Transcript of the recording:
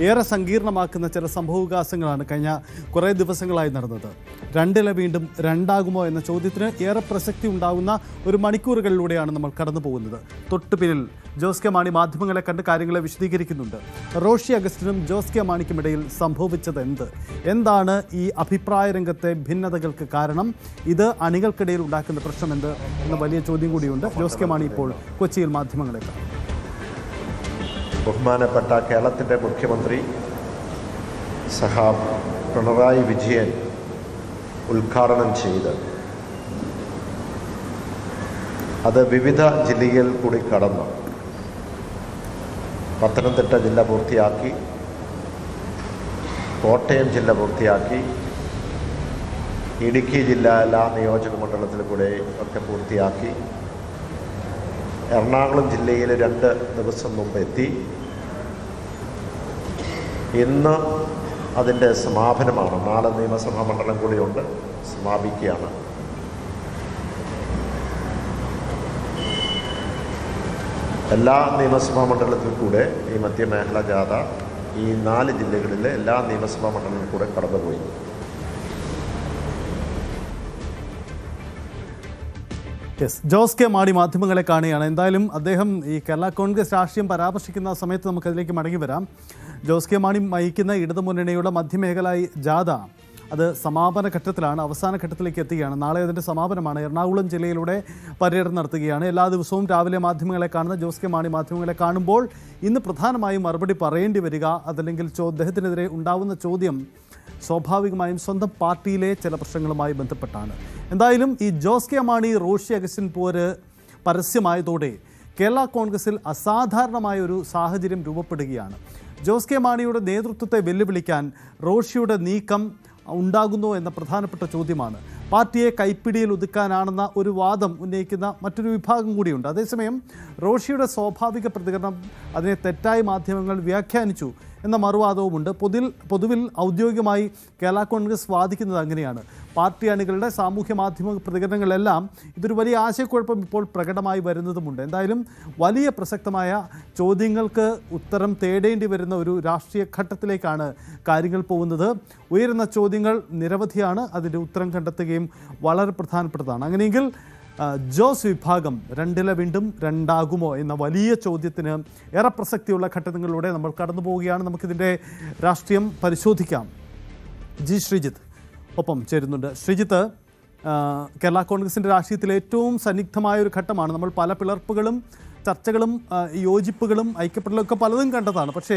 ഏറെ സങ്കീർണമാക്കുന്ന ചില സംഭവവികാസങ്ങളാണ് കഴിഞ്ഞ കുറേ ദിവസങ്ങളായി നടന്നത്. രണ്ടില വീണ്ടും രണ്ടാകുമോ എന്ന ചോദ്യത്തിന് ഏറെ പ്രസക്തി ഉണ്ടാകുന്ന ഒരു മണിക്കൂറുകളിലൂടെയാണ് നമ്മൾ കടന്നു പോകുന്നത്. തൊട്ടുപിന്നിൽ ജോസ് കെ മാണി മാധ്യമങ്ങളെ കണ്ട് കാര്യങ്ങളെ വിശദീകരിക്കുന്നുണ്ട്. റോഷി അഗസ്റ്റിനും ജോസ് കെ മാണിക്കുമിടയിൽ സംഭവിച്ചത് എന്താണ് ഈ അഭിപ്രായ രംഗത്തെ ഭിന്നതകൾക്ക് കാരണം? ഇത് അണികൾക്കിടയിൽ ഉണ്ടാക്കുന്ന പ്രശ്നം എന്ത് എന്ന വലിയ ചോദ്യം കൂടിയുണ്ട്. ജോസ് കെ മാണി ഇപ്പോൾ കൊച്ചിയിൽ മാധ്യമങ്ങളെ കാണും. ബഹുമാനപ്പെട്ട കേരളത്തിൻ്റെ മുഖ്യമന്ത്രി സഹാബ് പിണറായി വിജയൻ ഉദ്ഘാടനം ചെയ്ത് അത് വിവിധ ജില്ലകളിൽ കൂടി കടന്നു പത്തനംതിട്ട ജില്ല പൂർത്തിയാക്കി, കോട്ടയം ജില്ല പൂർത്തിയാക്കി, ഇടുക്കി ജില്ല എല്ലാ നിയോജക മണ്ഡലത്തിൽ കൂടെ ഒക്കെ പൂർത്തിയാക്കി, എറണാകുളം ജില്ലയിൽ 2 ദിവസം മുമ്പ് എത്തി. ഇന്ന് അതിൻ്റെ സമാപനമാണ്. 4 നിയമസഭാ മണ്ഡലം കൂടിയുണ്ട്, സമാപിക്കുകയാണ്. എല്ലാ നിയമസഭാ മണ്ഡലത്തിൽ കൂടെ ഈ മധ്യമേഖലാ ജാഥ ഈ 4 ജില്ലകളിലെ എല്ലാ നിയമസഭാ മണ്ഡലത്തിൽ കൂടെ കടന്നുപോയി. ജോസ് കെ മാണി മാധ്യമങ്ങളെ കാണുകയാണ്. എന്തായാലും അദ്ദേഹം ഈ കേരള കോൺഗ്രസ് രാഷ്ട്രീയം പരാമർശിക്കുന്ന സമയത്ത് നമുക്കതിലേക്ക് മടങ്ങി വരാം. ജോസ് കെ മാണി നയിക്കുന്ന ഇടതുമുന്നണിയുടെ മധ്യമേഖലാ ജാഥ അത് സമാപന ഘട്ടത്തിലാണ്, അവസാന ഘട്ടത്തിലേക്ക് എത്തുകയാണ്. നാളെ അതിൻ്റെ സമാപനമാണ്. എറണാകുളം ജില്ലയിലൂടെ പര്യടനം നടത്തുകയാണ്. എല്ലാ ദിവസവും രാവിലെ മാധ്യമങ്ങളെ കാണുന്ന ജോസ് കെ മാണി മാധ്യമങ്ങളെ കാണുമ്പോൾ ഇന്ന് പ്രധാനമായും മറുപടി പറയേണ്ടി വരിക, അതല്ലെങ്കിൽ അദ്ദേഹത്തിനെതിരെ ഉണ്ടാവുന്ന ചോദ്യം സ്വാഭാവികമായും സ്വന്തം പാർട്ടിയിലെ ചില പ്രശ്നങ്ങളുമായി ബന്ധപ്പെട്ടാണ്. എന്തായാലും ഈ ജോസ് കെ മാണി റോഷി അഗസ്റ്റിൻ പോര് പരസ്യമായതോടെ കേരള കോൺഗ്രസിൽ അസാധാരണമായ ഒരു സാഹചര്യം രൂപപ്പെടുകയാണ്. ജോസ് കെ മാണിയുടെ നേതൃത്വത്തെ വെല്ലുവിളിക്കാൻ റോഷിയുടെ നീക്കം ഉണ്ടാകുന്നു എന്ന പ്രധാനപ്പെട്ട ചോദ്യമാണ്. പാർട്ടിയെ കൈപ്പിടിയിൽ ഒതുക്കാനാണെന്ന ഒരു വാദം ഉന്നയിക്കുന്ന മറ്റൊരു വിഭാഗം കൂടിയുണ്ട്. അതേസമയം റോഷിയുടെ സ്വാഭാവിക പ്രതികരണം അതിനെ തെറ്റായി മാധ്യമങ്ങൾ വ്യാഖ്യാനിച്ചു എന്ന മറുവാദവുമുണ്ട്. പൊതുവിൽ ഔദ്യോഗികമായി കേരള കോൺഗ്രസ് വാദിക്കുന്നത് അങ്ങനെയാണ്. പാർട്ടി അണികളുടെ സാമൂഹ്യ മാധ്യമ പ്രതികരണങ്ങളെല്ലാം ഇതൊരു വലിയ ആശയക്കുഴപ്പം ഇപ്പോൾ പ്രകടമായി വരുന്നതുമുണ്ട്. എന്തായാലും വലിയ പ്രസക്തമായ ചോദ്യങ്ങൾക്ക് ഉത്തരം തേടേണ്ടി വരുന്ന ഒരു രാഷ്ട്രീയ ഘട്ടത്തിലേക്കാണ് കാര്യങ്ങൾ പോകുന്നത്. ഉയരുന്ന ചോദ്യങ്ങൾ നിരവധിയാണ്, അതിൻ്റെ ഉത്തരം കണ്ടെത്തുകയും വളരെ പ്രധാനപ്പെട്ടതാണ്. അങ്ങനെയെങ്കിൽ ജോസ് വിഭാഗം രണ്ടില വീണ്ടും രണ്ടാകുമോ എന്ന വലിയ ചോദ്യത്തിന് ഏറെ പ്രസക്തിയുള്ള ഘട്ടങ്ങളിലൂടെ നമ്മൾ കടന്നു പോവുകയാണ്. നമുക്കിതിൻ്റെ രാഷ്ട്രീയം പരിശോധിക്കാം. ശ്രീജിത്ത് ഒപ്പം ചേരുന്നുണ്ട്. ശ്രീജിത്ത്, കേരള കോൺഗ്രസിൻ്റെ രാഷ്ട്രീയത്തിലെ ഏറ്റവും സന്നിഗ്ധമായ ഒരു ഘട്ടമാണ്. നമ്മൾ പല പിളർപ്പുകളും ചർച്ചകളും യോജിപ്പുകളും ഐക്യപ്പെടലൊക്കെ പലതും കണ്ടതാണ്. പക്ഷേ